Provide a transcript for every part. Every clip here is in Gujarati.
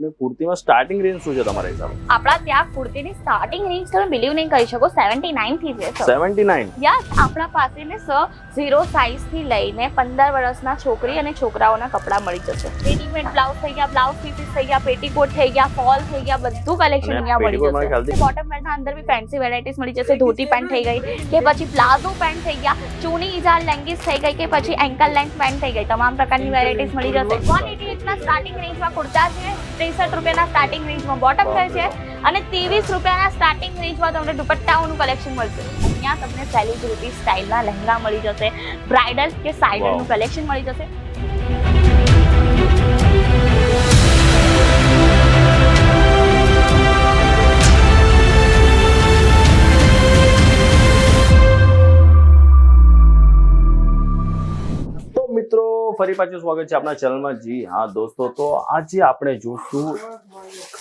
આપની કુર્તીમાં સ્ટાર્ટિંગ રેન્જ શું છે તમારા હિસાબે? આપણા ત્યાં કુર્તીની સ્ટાર્ટિંગ રેન્જ તમે બિલીવ નહીં કરી શકો 79 થી છે સર. 79? યસ, આપણા પાસે ને સર 0 સાઇઝ થી લઈને 15 વર્ષના છોકરી અને છોકરાઓના કપડા મળી જશે. રેડીમેડ બ્લાઉઝ થઈ ગયા, બ્લાઉઝ પીસીસ થઈ ગયા, પેટીકોટ થઈ ગયા, ફોલ થઈ ગયા, બધું કલેક્શન અહીંયા મળી જશે. બોટમ પેન્ટ અંદર બી ફેન્સી વેરાયટીઝ મળી જશે. ધોતી પેન્ટ થઈ ગઈ કે પછી પ્લાઝો પેન્ટ થઈ ગયા, ચૂની ઇઝાર લેંગીસ થઈ ગઈ કે પછી એન્કલ લેન્થ પેન્ટ થઈ ગઈ, તમામ પ્રકારની વેરાયટીઝ મળી જશે. 188 ના સ્ટાર્ટિંગ રેન્જમાં કુર્તા છે, 63 રૂપિયાના સ્ટાર્ટિંગ રેન્જમાં બોટમ વેર છે અને 23 રૂપિયાના સ્ટાર્ટિંગ રેન્જમાં તમને દુપટ્ટાઓનું કલેક્શન મળશે. અહીંયા તમને સેલિબ્રિટી સ્ટાઇલના લહેંગા મળી જશે, બ્રાઇડલ કે સાઇડરનું કલેક્શન મળી જશે. મિત્રો ફરી પાછું સ્વાગત છે આપણા ચેનલમાં. જી હા દોસ્તો, તો આજે આપણે જોશું,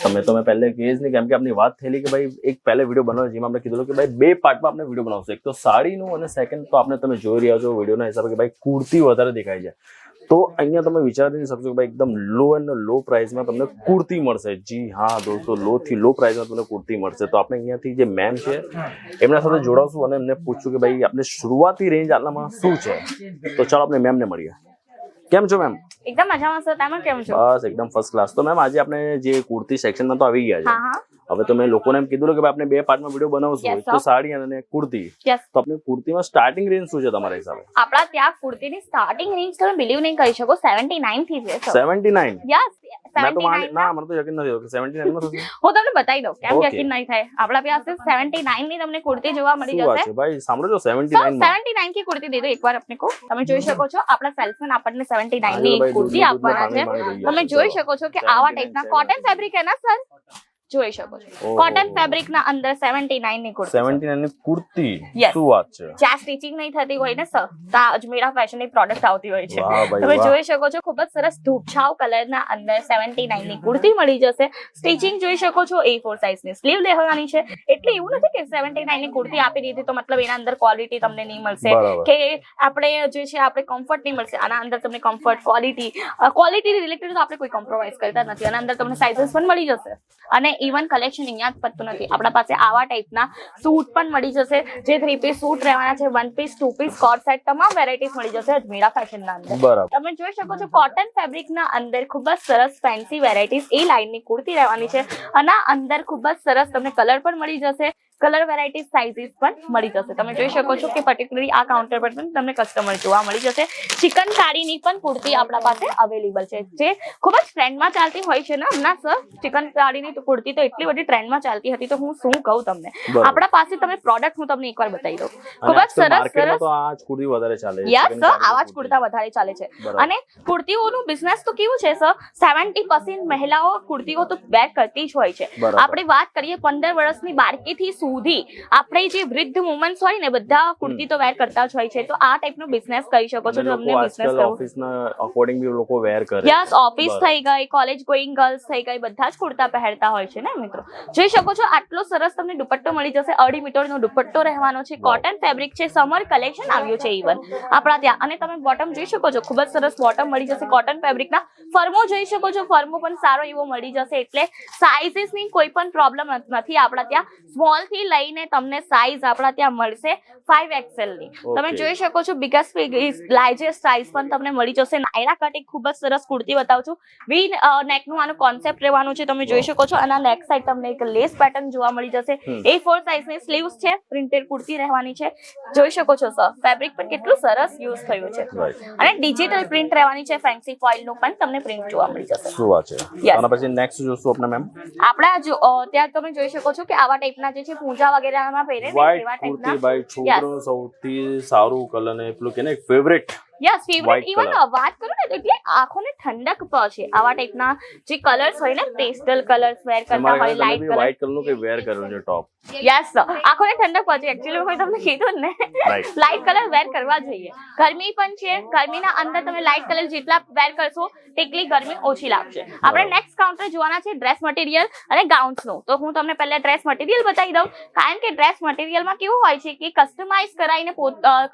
તમે પહેલે કેસ નહીં કેમ કે આપની વાત થયેલી કે ભાઈ એક પહેલે વિડીયો બનાવો જેમાં આપણે કીધું કે ભાઈ બે પાર્ટમાં આપણે વિડીયો બનાવશું, એક તો સાડીનું અને સેકન્ડ તો આપણે તમે જોઈ રહ્યા છો વિડીયોના હિસાબે કે ભાઈ કુર્તી વધારે દેખાય છે. તો અહીંયા તમે વિચારી નહીં શકશો કે ભાઈ એકદમ લો એન્ડ લો પ્રાઇસમાં તમને કુર્તી મળશે. જી હા દોસ્તો, લો થી લો પ્રાઇસમાં તમને કુર્તી મળશે. તો આપણે અહીંયાથી જે મેમ છે એમના સાથે જોડાશું અને એમને પૂછશું કે ભાઈ આપણે શરૂઆતી રેન્જ આટલામાં શું છે. તો ચાલો આપણે મેમને મળીએ. કેમ છો મેમ? એકદમ મજામાં સર, તમે કેમ છો? બસ એકદમ ફર્સ્ટ ક્લાસ. તો મેમ આજે આપણે જે કુર્તી સેક્શનમાં તો આવી ગયા છે. હવે તો મેં લોકોને એમ કીધું કે ભાઈ આપણે બે પાર્ટમાં વિડીયો બનાવશું, તો સાડી અને કુર્તી. તો આપણે કુર્તીમાં સ્ટાર્ટિંગ રેન્જ શું છે તમારા હિસાબે? આપણા ત્યાં કુર્તીની સ્ટાર્ટિંગ રેન્જ તમે બિલીવ નહીં કરી શકો 79 થી છે સર. 79? યસ, મેં તો ના, મને તો યકીન નથી થતું કે 79 માં શું છે. હું તમને બતાવી દઉં કેમ યકીન નહીં થાય. આપણા પાસે 79 ની તમને કુર્તી જોવા મળી જશે. શું છે ભાઈ, સાંભળો છો 79 માં 79 की कुर्ती दे दो एक बार अपने को. તમે જોઈ શકો છો આપણા સેલ્સમેન આપણને 79 ની એક કુર્તી આપવાના છે. તમે જોઈ શકો છો કે આવા ટાઈપના કોટન ફેબ્રિક હે ના સર, જોઈ શકો છો કોટન ફેબ્રિક ના અંદર 79 ની કુર્તી. 79 ની કુર્તી, શું વાત છે. જ્યાં સ્ટિચિંગ નહીં થતી હોય ને સર, ત્યાં અજમેરા ફેશન ની પ્રોડક્ટ આવતી હોય છે. તમે જોઈ શકો છો ખૂબ જ સરસ ધૂપછાવ કલર ના અંદર 79 ની કુર્તી મળી જશે. સ્ટિચિંગ જોઈ શકો છો, A4 સાઇઝ ની સ્લીવ લેવાની છે. એટલે એવું નથી કે 79 ની કુર્તી આપી દીધી તો મતલબ એના અંદર ક્વોલિટી તમને નહીં મળશે કે આપણે જે છે આપણે કમ્ફર્ટ નહીં મળશે. આના અંદર તમને કમ્ફર્ટ, ક્વોલિટી રિલેટેડ તો આપણે કોઈ કોમ્પ્રોમાઇઝ કરતા નથી. આના અંદર તમને સાઇઝસ પણ મળી જશે અને ઇવન કલેક્શન અહીંયા જ પતતું નથી. આપણા પાસે આવા ટાઈપના સૂટ પણ મળી જશે, જે 3 પીસ સૂટ રહેવાના છે, 1 પીસ, 2 પીસ, કોટ સેટ, તમામ વેરાયટીઝ મળી જશે અજમેરા ફેશન ના અંદર. તમે જોઈ શકો છો કોટન ફેબ્રિક ના અંદર ખૂબ જ સરસ ફેન્સી વેરાયટીઝ એ લાઇન ની કુર્તી રહેવાની છે અને અંદર ખૂબ જ સરસ તમને કલર પણ મળી જશે, કલર વેરાયટીઝ, સાઇઝીસ પણ મળી જશે. તમે જોઈ શકો છો કે પર્ટિક્યુલરલી આ કાઉન્ટર પર પણ તમને કસ્ટમર જોવા મળી જશે. ચિકન સાડીની પણ કુર્તી આપણા પાસે અવેલેબલ છે, જે ખૂબ જ ટ્રેન્ડમાં ચાલતી હોય છે ને હમણાં સર. ચિકન સાડીની કુર્તી તો એટલી બધી ટ્રેન્ડમાં ચાલતી હતી તો હું શું કહું તમને. આપણા પાસે તમે પ્રોડક્ટ હું તમને એકવાર બતાવી દઉં. ખૂબ જ સરસ તો આ જ કુર્તી વધારે ચાલે છે. યસ સર, આવા જ કુર્તા વધારે ચાલે છે. અને કુર્તીઓનું બિઝનેસ તો કેવું છે સર, 70% મહિલાઓ કુર્તીઓ તો વેર કરતી જ હોય છે. આપણે વાત કરીએ 15 વર્ષની બાળકીથી સુધી આપણે જે વૃદ્ધ વુમન્સ હોય ને બધા કુર્તી તો વેર કરતા જ હોય છે. તો આ ટાઈપનો બિઝનેસ કરી શકો છો. તમને બિઝનેસ કરવો ઓફિસના અકોર્ડિંગ બી લોકો વેર કરે. યસ, ઓફિસ થઈ ગઈ, કોલેજ ગોઈંગ ગર્લ્સ થઈ ગઈ, બધા જ કુર્તા પહેરતા હોય છે ને મિત્રો. જોઈ શકો છો આટલો સરસ તમને દુપટ્ટો મળી જશે. 2.5 મીટરનો દુપટ્ટો રહેવાનો છે. કોટન ફેબ્રિક છે, સમર કલેક્શન આવ્યું છે ઇવન આપણા ત્યાં. અને તમે બોટમ જોઈ શકો છો, ખૂબ જ સરસ બોટમ મળી જશે કોટન ફેબ્રિકના. ફર્મો જોઈ શકો છો, ફર્મો પણ સારો એવો મળી જશે. એટલે સાઇઝીસની કોઈ પણ પ્રોબ્લેમ નથી આપણા ત્યાં. સ્મોલ થી લઈને તમને સાઇઝ આપણા ત્યાં મળશે 5XL ની. તમે જોઈ શકો છો બિગેસ્ટ લાર્જેસ્ટ સાઇઝ પણ તમને મળી જશે. નાયરા કટ એક ખૂબ જ સરસ કુર્તી બતાવું છું. વી નેક નું આનો કોન્સેપ્ટ રહેવાનું છે. તમે જોઈ શકો છો આના નેક સાઈડ તમને એક લેસ પેટર્ન જોવા મળી જશે. A4 સાઇઝ ની સ્લીવ્સ છે, પ્રિન્ટેડ કુર્તી રહેવાની છે. જોઈ શકો છો સર, ફેબ્રિક પણ કેટલું સરસ યુઝ થયું છે અને ડિજિટલ પ્રિન્ટ રહેવાની છે. ફેન્સી ફોઇલ નું પણ તમને પ્રિન્ટ જોવા મળી જશે. શું વાત છે. આના પછી નેક્સ્ટ જોશું આપણે મેમ. આપણા જો ત્યાં તમે જોઈ શકો છો કે આવા ટાઈપના જે છે પૂજા વગેરેમાં પહેરે ને એવા ટાઈપના. ભાઈ છોકરો સૌથી સારું કલર ને પેલું કે ને ફેવરેટ. Yes, favourite. ઇવન વાત કરું ને તો એટલે આંખોને ઠંડક પહોંચે. આવા ટાઈપના જે કલર્સ હોય ને, પેસ્ટલ કલર્સ વેર કરતા હોય, લાઇટ કલર, વ્હાઇટ કલર નું કે વેર કરવું છે ટોપ. યસ સર, આંખોને ઠંડક પહોંચે. એકચ્યુઅલી મેં તમને કીધું ને, લાઇટ કલર વેર કરવા જોઈએ. ગરમી પણ છે, ગરમીના અંદર તમે લાઇટ કલર જેટલા વેર કરશો તેટલી ગરમી ઓછી લાગશે. આપણે નેક્સ્ટ કાઉન્ટર જોવાના છે ડ્રેસ મટીરિયલ અને ગાઉન્સ નું. તો હું તમને પહેલા ડ્રેસ મટીરિયલ બતાવી દઉં, કારણ કે ડ્રેસ મટીરિયલમાં કેવું હોય છે કે કસ્ટમાઇઝ કરાવીને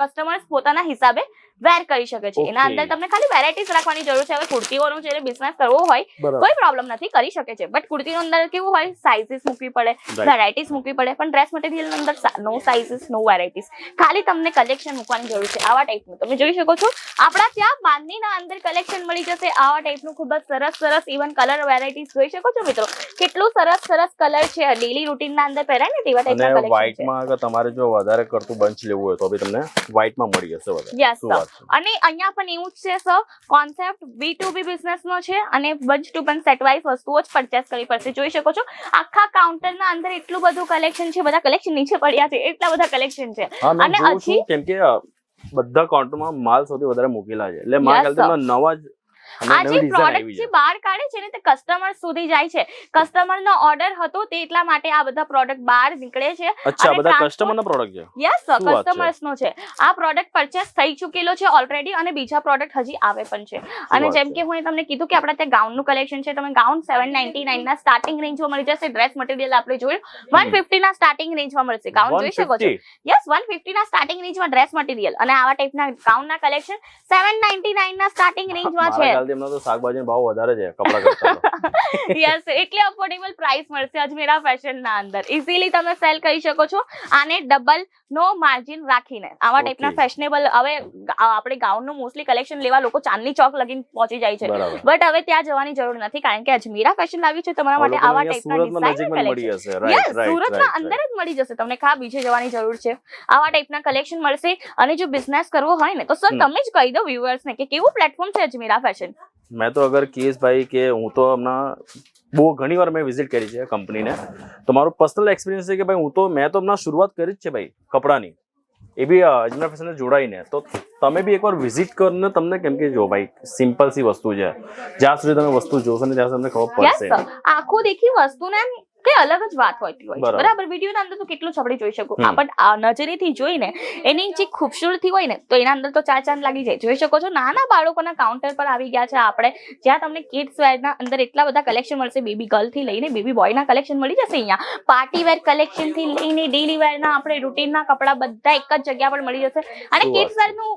કસ્ટમર્સ પોતાના હિસાબે વેર કરી શકે છે. એના અંદર તમને ખાલી વેરાયટીઝ રાખવાની જરૂર છે. હવે કુર્તીઓનું જે બિઝનેસ કરવો હોય કોઈ પ્રોબ્લેમ નથી, કરી શકે છે. બટ કુર્તીનો અંદર કેવું હોય, સાઇઝીસ મૂકવી પડે, વેરાયટીઝ મૂકવી પડે. પણ ડ્રેસ મટીરિયલ અંદર નો સાઇઝીસ નો વેરાયટીઝ, ખાલી તમને કલેક્શન મૂકવાની જરૂર છે. આવા ટાઈપનું તમે જોઈ શકો છો આપણા ત્યાં બાંધણીના અંદર કલેક્શન મળી જશે. આવા ટાઈપનું ખૂબ જ સરસ ઇવન કલર વેરાયટીઝ જોઈ શકો છો મિત્રો, કેટલું સરસ કલર છે. ડેલી રૂટીનના અંદર પહેરાય ને તેવા ટાઈપના કલેક્શન છે. વ્હાઈટમાં અગર તમારે જો વધારે કરતું બંચ લેવું હોય તો બી તમને વ્હાઈટમાં મળી જશે વધારે. Yes sir. અને અહીંયા પણ એવું જ છે સર, કોન્સેપ્ટ B2B બિઝનેસનો છે અને bunch to bunch set wise વસ્તુઓ જ પરચેસ કરવી પડશે. જોઈ શકો છો આખા કાઉન્ટરના અંદર એટલું બધું કલેક્શન છે, બધા કલેક્શન નીચે પડ્યા છે, એટલા બધા કલેક્શન છે. અને હજી કેમ કે બધા કાઉન્ટરમાં માલ સૌથી વધારે મૂકેલા છે, એટલે મારા ખ્યાલથી નવા જ આ જે પ્રોડક્ટ જે બહાર કાઢે છે ને તે કસ્ટમર સુધી જાય છે. કસ્ટમરનો ઓર્ડર હતો તે એટલા માટે આ બધા પ્રોડક્ટ બહાર નીકળે છે. અચ્છા, બધા કસ્ટમરનો પ્રોડક્ટ છે? યસ સર, કસ્ટમર્સનો છે. આ પ્રોડક્ટ પરચેસ થઈ ચૂકેલો છે ઓલરેડી અને બીજા પ્રોડક્ટ હજી આવે પણ છે. અને જેમ કે હું તમને કીધું કે આપણા ત્યાં ગાઉનનું કલેક્શન છે. તમે ગાઉન 799 ના સ્ટાર્ટિંગ રેન્જમાં મળી જશે. ડ્રેસ મટીરિયલ આપણે જોયું 150 ના સ્ટાર્ટિંગ રેન્જમાં મળશે. ગાઉન જોઈ શકો છો. યસ, 150 ના સ્ટાર્ટિંગ રેન્જમાં ડ્રેસ મટીરિયલ અને આવા ટાઈપના ગાઉનના કલેક્શન 799 ના સ્ટાર્ટિંગ રેન્જમાં છે. તેમનો તો શાકભાજીનો ભાવ વધારે છે કપડા કરતા. યસ, એટલે અફોર્ડેબલ પ્રાઇસ મળશે અજમેરા ફેશનના અંદર. ઇઝીલી તમે સેલ કરી શકો છો આને ડબલ નો માર્જિન રાખીને. આવા ટાઈપના ફેશનેબલ, હવે આપણે ગાઉનનું મોસ્ટલી કલેક્શન લેવા લોકો ચાંદની ચોક લગીને પહોંચી જાય છે, બટ હવે ત્યાં જવાની જરૂર નથી કારણ કે અજમેરા ફેશન લાવી છે તમારા માટે આવા ટાઈપના ડિઝાઇન કલેક્શન. યસ, સુરતના અંદર જ મળી જશે તમને, કા બીજે જવાની જરૂર છે. આવા ટાઈપના કલેક્શન મળશે. અને જો બિઝનેસ કરવો હોય ને તો સર તમે જ કહી દો વ્યુઅર્સને કે કેવું પ્લેટફોર્મ છે અજમેરા ફેશન. મેં તો અગર કહીશ ભાઈ કે હું તો હમણાં બહુ ઘણી વાર મેં વિઝિટ કરી છે કંપનીને, તો મારું પર્સનલ એક્સપિરિયન્સ છે કે ભાઈ મેં તો હમણાં શરૂઆત કરી જ છે ભાઈ કપડાની, એ બી અજમેરા ફેશનને જોડાઈને. તો તમે બી એકવાર વિઝિટ કરીને તમને, કેમ કે જો ભાઈ સિમ્પલ સી વસ્તુ છે, જ્યાં સુધી તમે વસ્તુ જોશો ને ત્યાં સુધી તમને ખબર પડશે. આખું દેખી વસ્તુને કઈ અલગ જ વાત હોતી હોય છે, બરાબર. વિડીયોના અંદર તો કેટલું છબડી જોઈ શકો, પણ નજરેથી જોઈને એની જે ખૂબસૂરતી હોય ને તો એના અંદર તો ચાર ચાંદ લાગી જાય. જોઈ શકો છો નાના બાળકોના કાઉન્ટર પર આવી ગયા છે આપણે, જ્યાં તમને કિડ્સ વેરના અંદર એટલા બધા કલેક્શન મળશે. બેબી ગર્લ થી લઈને બેબી બોયના કલેક્શન મળી જશે. અહીંયા પાર્ટી વેર કલેક્શન થી લઈને ડેલી વેરના આપણે રૂટીનના કપડા બધા એક જ જગ્યા પર મળી જશે. અને કિડ્સ વેરનું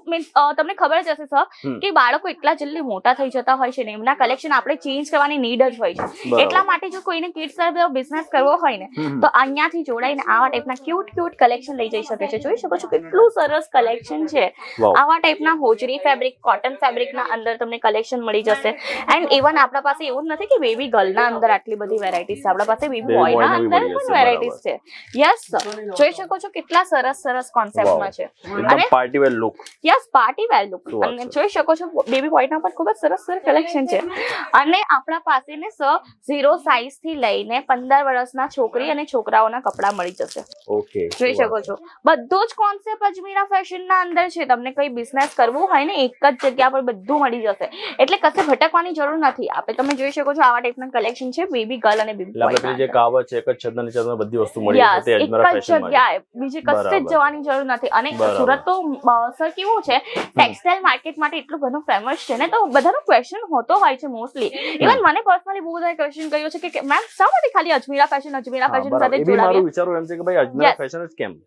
તમને ખબર જ હશે સર કે બાળકો એટલા જલ્દી મોટા થઈ જતા હોય છે ને એમના કલેક્શન આપણે ચેન્જ કરવાની નીડ જ હોય છે. એટલા માટે જો કોઈને કિડ્સ વેર બિઝનેસ કરવો હોય ને તો અહીંયાથી જોડાઈને આવા ટાઈપના ક્યુટ કલેક્શન લઈ જઈ શકે છે. જોઈ શકો છો કેટલું સરસ કલેક્શન છે. આવા ટાઈપના હોજરી ફેબ્રિક, કોટન ફેબ્રિકના અંદર તમને કલેક્શન મળી જશે. એન્ડ ઇવન આપણા પાસે એવું જ નથી કે બેબી ગર્લના અંદર આટલી બધી વેરાયટીઝ છે, આપણા પાસે બેબી બોયના અંદર પણ વેરાયટીઝ છે. યસ સર, જોઈ શકો છો કેટલા સરસ કોન્સેપ્ટમાં છે. અને party wear look. Yes, party wear look. અને જોઈ શકો છો બેબી બોયના પણ ખૂબ જ સરસ કલેક્શન છે. અને આપણા પાસે ને સર 0 સાઇઝ થી લઈને 15 વર્ષના છોકરી અને છોકરાઓના કપડા મળી જશે. ઓકે, જોઈ શકો છો બધો જ કોન્સેપ્ટ અજમેરા ફેશનના અંદર છે. તમને કઈ બિઝનેસ કરવું હોય ને એક જ જગ્યા પર બધું મળી જશે, એટલે કશે ભટકવાની જરૂર નથી. આપણે તમે જોઈ શકો છો આવા ટાઈપના કલેક્શન છે બેબી ગર્લ અને બેબી બોય. આપણે જે કાવત છે એક જ છતના નીચે બધી વસ્તુ મળી જશે તે અજમેરા ફેશનમાં. જગ્યાએ બીજે કશે જ જવાની જરૂર નથી. અને સુરત તો સર કેવું છે ટેક્સટાઇલ માર્કેટ માટે એટલું બધું ફેમસ છે ને, તો બધાનો ક્વેશ્ચન હોતો હોય છે મોસ્ટલી. ઇવન મને પર્સનલી બહુ બધા ક્વેશ્ચન કર્યો છે કે મેમ શા માટે ખાલી અજમેરા ફેશન સાથે જોડાવીએ. મારું વિચારું એમ છે કે ભાઈ અજમેરા ફેશન જ કેમ.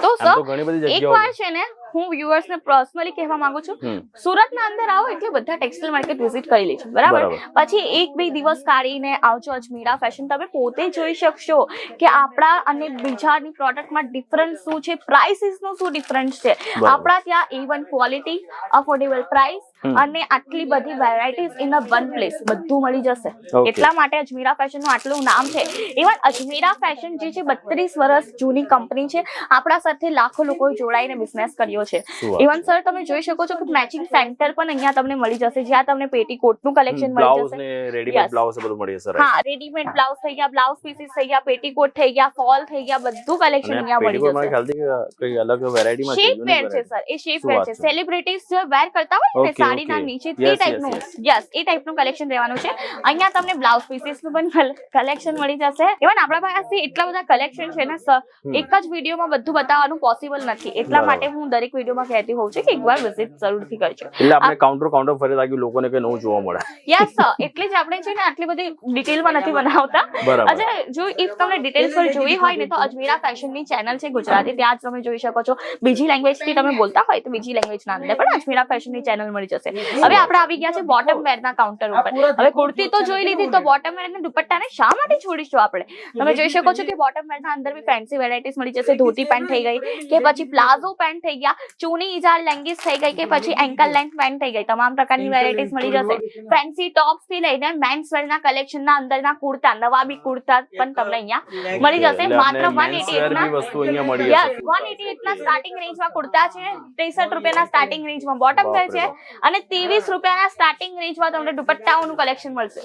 તો સર એકવાર છે ને હું વ્યુઅર્સ ને પર્સનલી કહેવા માંગુ છું, સુરતના અંદર આવો એટલે બધા ટેક્સટાઇલ માર્કેટ વિઝિટ કરી લેજો, બરાબર. પછી 1-2 દિવસ કાઢીને આવજો અજમેરા ફેશન. તમે પોતે જોઈ શકશો કે આપણા અને બીજાની પ્રોડક્ટમાં ડિફરન્સ શું છે, પ્રાઇસીસનો શું ડિફરન્સ છે. આપણા ત્યાં ઇવન ક્વોલિટી, અફોર્ડેબલ પ્રાઇસ અને આટલી બધી varieties in a one place બધું મળી જશે. એટલા માટે અજમેરા ફેશન નું આટલું નામ છે. ઇવન અજમેરા ફેશન જે છે 32 વર્ષ જૂની કંપની છે. આપણા સાથે લાખો લોકોએ જોડાઈને બિઝનેસ કર્યો છે. ઇવન સર તમે જોઈ શકો છો કે મેચિંગ સેન્ટર પણ અહીંયા તમને મળી જશે, જ્યાં તમને પેટીકોટ નું કલેક્શન મળી જશે. રેડીમેડ બ્લાઉઝ બધું મળી જશે. હા, રેડીમેડ બ્લાઉઝ થઈ ગયા, બ્લાઉઝ પીસીસ થઈ ગયા, પેટીકોટ થઈ ગયા, ફોલ થઈ ગયા, બધું કલેક્શન અહીંયા મળી જશે. મને ખ્યાલથી કોઈ અલગ વેરાયટીમાં છે. શેપ વેર છે સર, એ શેપ વેર છે. સેલિબ્રિટીઝ જે વેર કરતા હોય ને સાડીના નીચે તે ટાઈપનું, યસ એ ટાઈપનું કલેક્શન રહેવાનું છે. અહીંયા તમને બ્લાઉઝ પીસીસ નું પણ કલેક્શન મળી જશે. ઇવન આપણા પાસે એટલા બધા કલેક્શન છે ને સર, એક જ વિડીયોમાં બધું બતાવવાનું પોસિબલ નથી. એટલા માટે હું દરેક દરેક વિડીયોમાં કહેતી હોઉં છું કે એકવાર વિઝિટ જરૂરથી કરજો. એટલે આપણે કાઉન્ટર ફરી લાગ્યું લોકોને કે નવું જોવા મળે. યસ સર, એટલે જ આપણે છે ને આટલી બધી ડિટેલમાં નથી બનાવતા. બરાબર. અચ્છા, જો ઇફ તમને ડિટેલ્સ પર જોઈ હોય ને તો અજમેરા ફેશનની ચેનલ છે ગુજરાતી, ત્યાં જ તમે જોઈ શકો છો. બીજી લેંગ્વેજથી તમે બોલતા હોય તો બીજી લેંગ્વેજના અંદર પણ અજમેરા ફેશનની ચેનલ મળી જશે. હવે આપણે આવી ગયા છે બોટમ વેરના કાઉન્ટર ઉપર. હવે કુર્તી તો જોઈ લીધી, તો બોટમ વેર અને દુપટ્ટાને શા માટે છોડીશું આપણે? તમે જોઈ શકો છો કે બોટમ વેરના અંદર બી ફેન્સી વેરાયટીઝ મળી જશે. ધોતી પેન્ટ થઈ ગઈ કે પછી પ્લાઝો પેન્ટ થઈ ગયા, ચૂની ઇજાર લેંગીસ થઈ ગઈ કે પછી એન્કલ લેન્થ પેન્ટ થઈ ગઈ, તમામ પ્રકારની વેરાયટીઝ મળી જશે. ફેન્સી ટોપ્સ થી લઈને મેન્સ વેરના કલેક્શનના અંદરના કુર્તા, નવાબી કુર્તા પણ તમને અહીંયા મળી જશે. માત્ર 188 ના વસ્તુ અહીંયા મળી યસ, જશે. 188 ના સ્ટાર્ટિંગ રેન્જમાં કુર્તા છે, 63 રૂપિયાના સ્ટાર્ટિંગ રેન્જમાં બોટમ વેર છે અને 23 રૂપિયાના સ્ટાર્ટિંગ રેન્જમાં તમને દુપટ્ટાઓનું કલેક્શન મળશે.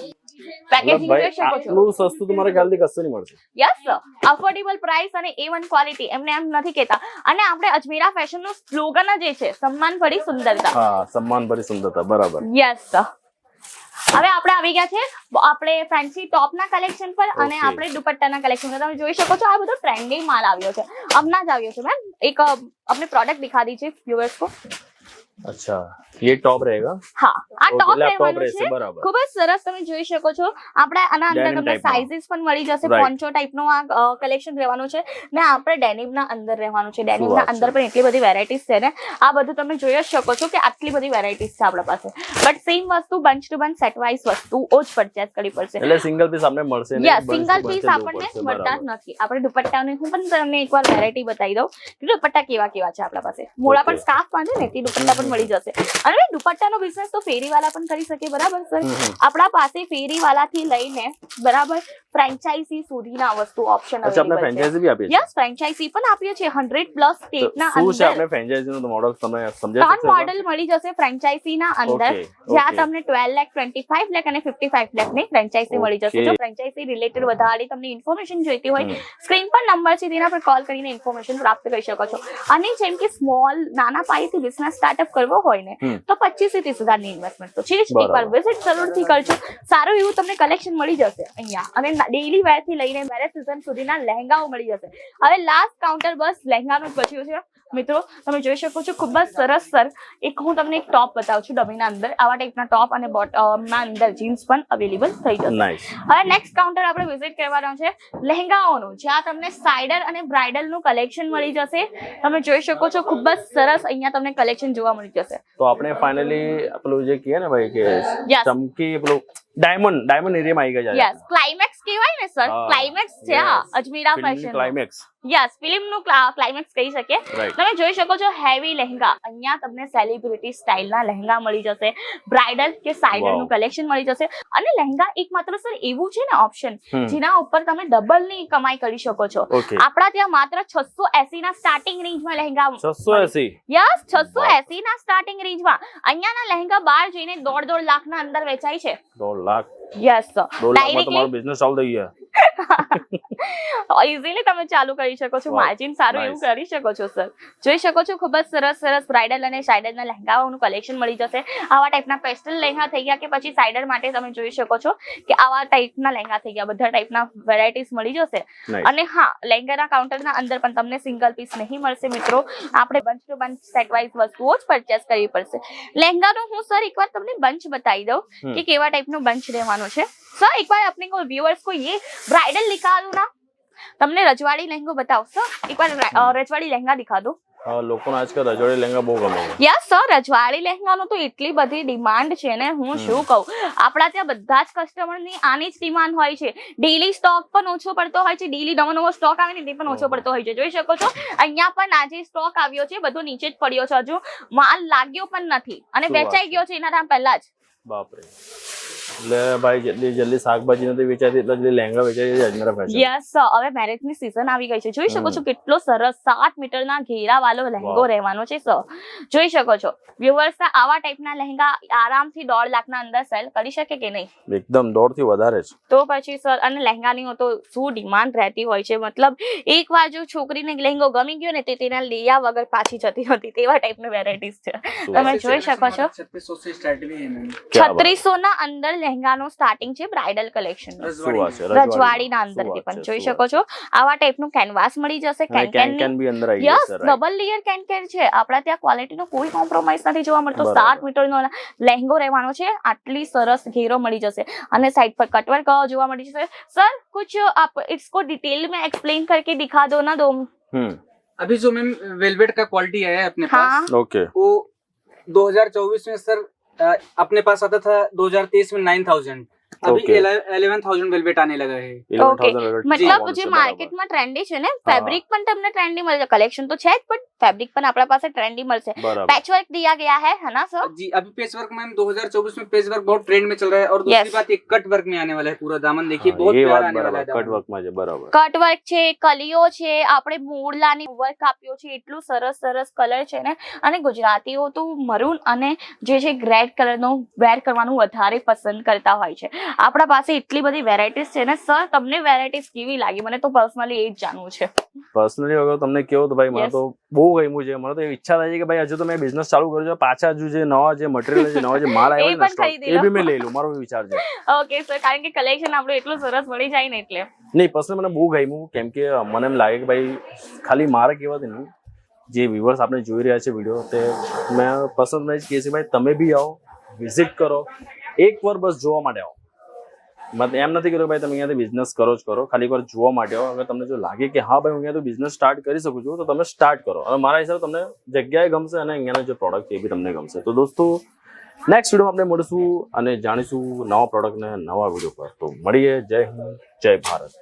પેકેજિંગ જોઈ શકો છો. આટલું સસ્તું તમારે ખ્યાલથી કશે નહીં મળશે. યસ સર, અફોર્ડેબલ પ્રાઇસ અને A1 ક્વોલિટી, એમને એમ નથી કહેતા. અને આપણે અજમેરા ફેશન નું સ્લોગન જ છે, સન્માન ભરી સુંદરતા. હા, સન્માન ભરી સુંદરતા, બરાબર. Yes sir. હવે આપણે આવી ગયા છે આપણે ફેન્સી ટોપ ના કલેક્શન પર અને આપણે દુપટ્ટાના કલેક્શન પર. તમે જોઈ શકો છો આ બધો ટ્રેન્ડિંગ માલ આવ્યો છે, હમણાં જ આવ્યો છે. મેમ એક अपने प्रोडक्ट दिखा दीजिए व्यूअर्स को. अच्छा, ये टॉप रहेगा. હા, આ ટોપ રહેવાનું રહેશે, છે. બરાબર. ખૂબ જ સરસ, તમે જોઈ શકો છો. આપણે આના અંદર Denim તમને type માં. સાઇઝીસ પણ મળી જશે. Right. પોન્ચો ટાઈપનું આ કલેક્શન રહેવાનું છે ને આપણે ડેનિમ ના અંદર રહેવાનું છે. ડેનિમ ના વાત અંદર પણ એટલી બધી વેરાયટીઝ છે ને, આ બધું તમે જોઈ જ શકો છો કે આટલી બધી વેરાયટીઝ છે આપણા પાસે. બટ સેમ વસ્તુ bunch to bunch set wise વસ્તુઓ જ પરચેસ કરવી પડશે. એટલે સિંગલ પીસ આપણે મળશે ને. યસ, સિંગલ પીસ આપણને મળતા જ નથી. આપણે દુપટ્ટાની હું પણ તમને એકવાર વેરાયટી બતાવી દઉં કે દુપટ્ટા કેવા કેવા છે આપણા પાસે. મોડા પણ સ્કાર્ફ બાંધે ને તે દુપટ્ટા પણ મળી જશે. અને દુપટ્ટાનો બિઝનેસ તો ફેરીવાલા પણ કરી શકે, બરાબર સર? આપણા પાસે ફેરીવાલાથી લઈને બરાબર ફ્રેન્ચાઇઝી સુધીના વસ્તુ ઓપ્શન અચ્છા, આપણે અવેલેબલ છે. ફ્રેન્ચાઇઝી બી આપીએ છીએ. યસ, ફ્રેન્ચાઇઝી પણ આપીએ છીએ 100+ સ્ટેટના શું છે અંદર. આપણે ફ્રેન્ચાઇઝી નું મોડલ તમે સમજાવી ત્રણ શકશો? મોડલ મળી જશે ફ્રેન્ચાઇઝીના અંદર, Okay, જ્યાં okay. તમને 12 લાખ, 25 લાખ અને 55 લાખની ફ્રેન્ચાઇઝી મળી જશે. Okay. જો ફ્રેન્ચાઇઝી રિલેટેડ વધારે તમને ઇન્ફોર્મેશન જોઈતી હોય, સ્ક્રીન પર નંબર છે, તેના પર કોલ કરીને ઇન્ફોર્મેશન પ્રાપ્ત કરી શકો છો. અને જેમ કે સ્મોલ નાના પાયેથી બિઝનેસ સ્ટાર્ટઅપ કરવો હોય ને, તો 25 થી 30 હજારની ઇન્વેસ્ટમેન્ટ તો છે જ. એકવાર વિઝિટ જરૂરથી કરજો. સારું એવું તમને કલેક્શન મળી જશે અહીંયા. અને ડેઈલી વેર થી લઈને મેરેજ સિઝન સુધીના લહેંગાઓ મળી જશે. હવે લાસ્ટ કાઉન્ટર બસ લહેંગાનું જ બચ્યું છે મિત્રો. તમે જોઈ શકો છો ખૂબ જ સરસ સર. એક હું તમને એક ટોપ બતાવું છું ડમીના અંદર. આવા ટાઈપના ટોપ અને બોટમના અંદર જીન્સ પણ અવેલેબલ થઈ જશે. નાઈસ. હવે નેક્સ્ટ કાઉન્ટર આપણે વિઝિટ કરવાનો છે લહેંગાઓનું, જ્યાં તમને સાઇડર અને બ્રાઇડલ નું કલેક્શન મળી જશે. તમે જોઈ શકો છો ખૂબ જ સરસ અહીંયા તમને કલેક્શન જોવા મળી જશે. તો આપણે ફાઇનલી પેલું જે કહીએ ને ભાઈ કે Yes. ચમકી પેલું ડાયમંડ એરિયામાં આવી ગયા યસ, ક્લાઇમેક્સ કહેવાય ને સર, હા. ક્લાઇમેક્સ છે આ અજમેરા ફેશન. ક્લાઇમેક્સ. યસ, ફિલ્મનું ક્લાઇમેક્સ કહી શકીએ. Right. તમે જોઈ શકો છો હેવી લહેંગા. અહીંયા તમને સેલિબ્રિટી સ્ટાઇલના લહેંગા મળી જશે. બ્રાઇડલ કે સાઇડર નું Wow. કલેક્શન મળી જશે. અને લહેંગા એકમાત્ર સર એવું છે ને ઓપ્શન, જેના ઉપર તમે ડબલ ની કમાઈ કરી શકો છો. Okay. આપણા ત્યાં માત્ર 680 ના સ્ટાર્ટિંગ રેન્જમાં લહેંગા. 680. યસ, 680 ના સ્ટાર્ટિંગ રેન્જમાં. અહીંયાના લહેંગા બહાર જઈને 1.5 લાખ ના અંદર વેચાય છે. 2 લાખ. યસ સર, 2 લાખમાં તમારો બિઝનેસ ચાલુ થઈ ગયા. ઇઝીલી તમે ચાલુ કરી શકો છો. Wow. માર્જિન સારું Nice. એવું કરી શકો છો સર. જોઈ શકો છો ખૂબ જ સરસ સરસ બ્રાઇડલ અને સાઇડરના લહેંગાઓનું કલેક્શન મળી જશે. આવા ટાઈપના પેસ્ટલ લહેંગા થઈ ગયા કે પછી સાઇડર માટે તમે જોઈ શકો છો કે આવા ટાઈપના લહેંગા થઈ ગયા. બધા ટાઈપના વેરાયટીઝ મળી જશે. Nice. અને હા, લહેંગાના કાઉન્ટરના અંદર પણ તમને સિંગલ પીસ નહીં મળશે મિત્રો. આપણે bunch to bunch set wise વસ્તુઓ જ પરચેસ કરવી પડશે. લહેંગાનું હું સર એકવાર તમને બંચ બતાવી દઉં કે કેવા ટાઈપનું બંચ રહેવાનું છે. सर एक बार अपने को व्यूअर्स को ये ब्राइडल दिखा दूं ना, તમને રજવાડી લહેંગો બતાવો સર. એક વાર રજવાડી લહેંગા દિખા દો. લોકોને આજકાલ રજવાડી લહેંગા બહુ ગમે છે. યસ સર, રજવાડી લહેંગાનો તો એટલી બધી ડિમાન્ડ છે ને, હું શું કહું. આપણા ત્યાં બધા જ કસ્ટમરની આની જ ડિમાન્ડ હોય છે. ડેલી સ્ટોક પણ ઓછો પડતો હોય છે. ડેલી નવો સ્ટોક આવે ને તે પણ ઓછો પડતો હોય છે. જોઈ શકો છો અહીંયા પણ આજે સ્ટોક આવ્યો છે, બધો નીચે જ પડ્યો છે. હજુ માલ લાગ્યો પણ નથી અને વેચાઈ ગયો છે એના નામ પહેલા જ. બાપરે. એટલે ભાઈ જેટલી જલ્દી શાકભાજી નથી વેચાતી એટલા જલ્દી લહેંગા વેચાય છે અજમેરા ફેશન. યસ, હવે મેરેજની સીઝન આવી ગઈ છે. જોઈ શકો છો કેટલો સરસ 7 મીટરના ઘેરા વાળો લહેંગો રહેવાનો છે સર. જોઈ શકો છો વ્યુઅર્સ, આવા ટાઈપના લહેંગા આરામથી 1.5 લાખના અંદર સેલ કરી શકે કે નહીં? એકદમ 1.5 થી વધારે છે. તો પછી સર, અને લહેંગાની તો શું ડિમાન્ડ રહેતી હોય છે. મતલબ એકવાર જો છોકરીને લહેંગો ગમી ગયો ને તે તેના લીયા વગર પાછી જતી હતી, તેવા ટાઈપની વેરાયટીઝ છે. તમે જોઈ શકો છો. 3600 ના અંદર લહેંગાનું સ્ટાર્ટિંગ છે બ્રાઇડલ કલેક્શન શું વાત છે રજવાડીના અંદરથી પણ જોઈ શકો છો આવા ટાઈપનું કેનવાસ મળી જશે કેન બી અંદર આવી યસ જશે ડબલ લેયર કેન છે આપણા ત્યાં ક્વોલિટીનો કોઈ કોમ્પ્રોમાઇઝ નથી જોવા મળતો 7 મીટરનો લહેંગો રહેવાનો છે આટલી સરસ ઘેરો મળી જશે અને સાइड पर कटवर्क જોવા મળી જશે सर कुछ आप इसको डिटेल में एक्सप्लेन करके दिखा दो ना दो अभी जो मैम वेलवेट का क्वालिटी आया है अपने हाँ पास ओके वो 2024 में सर अपने पास आता था 2023 में 9000 अभी Okay. 11,000 वेलवेट आने लगा है 11,000 मतलब જે માર્કેટમાં ટ્રેન્ડી છે ને ફેબ્રિક પણ તમને ટ્રેન્ડી મળશે કલેક્શન તો છે જ પણ फैब्रिक પણ આપણા પાસે ट्रेंडी મળશે बराबर पैचवर्क दिया गया है ना सर जी अभी पेच वर्क मैम 2024 में पेच वर्क बहुत ट्रेंड में चल रहा है और दूसरी बात ये कट वर्क में आने वाला है पूरा दामन देखिए बहुत ये प्यारा बात आने वाला है बराबर कट दामन। वर्क માં છે બરાબર કટ વર્ક છે કલીઓ છે આપણે મોરલાની વર્ક આપ્યો છે એટલું સરસ સરસ કલર છે ને અને ગુજરાતીઓ તો મરૂન અને જે છે રેડ કલરનો વેર કરવાનું વધારે પસંદ કરતા હોય છે આપણા પાસે એટલી બધી વેરાયટીઝ છે ને સર તમને વેરાયટીઝ કેવી લાગી મને તો પર્સનલી એ જ જાણવું છે પર્સનલી અગર તમને કેવો તો ભાઈ મને Yes. તો બહુ ગમ્યું છે મને તો એવી ઈચ્છા થાય છે કે ભાઈ હજુ તો મેં બિઝનેસ ચાલુ કર્યો છે પાછા હજુ જે નવા જે મટીરિયલ છે નવા જે માલ એ આવ્યો પણ છે stock, ખરીદી એ લો. બી મેં લઈ લઉં મારો એ વિચાર છે ઓકે સર કારણ કે કલેક્શન આપણું એટલું સરસ મળી જાય ને એટલે નહીં પર્સનલી મને બહુ ગમ્યું કેમ કે મને એમ લાગે કે ભાઈ ખાલી મારે કહેવાથી નહીં જે વ્યુઅર્સ આપણે જોઈ રહ્યા છે વિડીયો તે મેં પસંદ જ કહીએ છીએ ભાઈ તમે બી આવો વિઝિટ કરો એકવાર બસ જોવા માટે આવો મતલબ એમ નથી કહેતો ભાઈ તમે અહીંયાથી બિઝનેસ કરો જ કરો ખાલી એકવાર જોવા માટે આવો અગર તમને જો લાગે કે હા ભાઈ હું અહીંયાથી બિઝનેસ સ્ટાર્ટ કરી શકું છું તો તમે સ્ટાર્ટ કરો અને મારા હિસાબે તમને જગ્યાએ ગમશે અને અહીંયાનો જે પ્રોડક્ટ છે એ બી તમને ગમશે તો દોસ્તો નેક્સ્ટ વિડીયોમાં આપણે મળીશું અને જાણીશું નવા પ્રોડક્ટને નવા વિડીયો પર તો મળીએ જય હિન્દ જય ભારત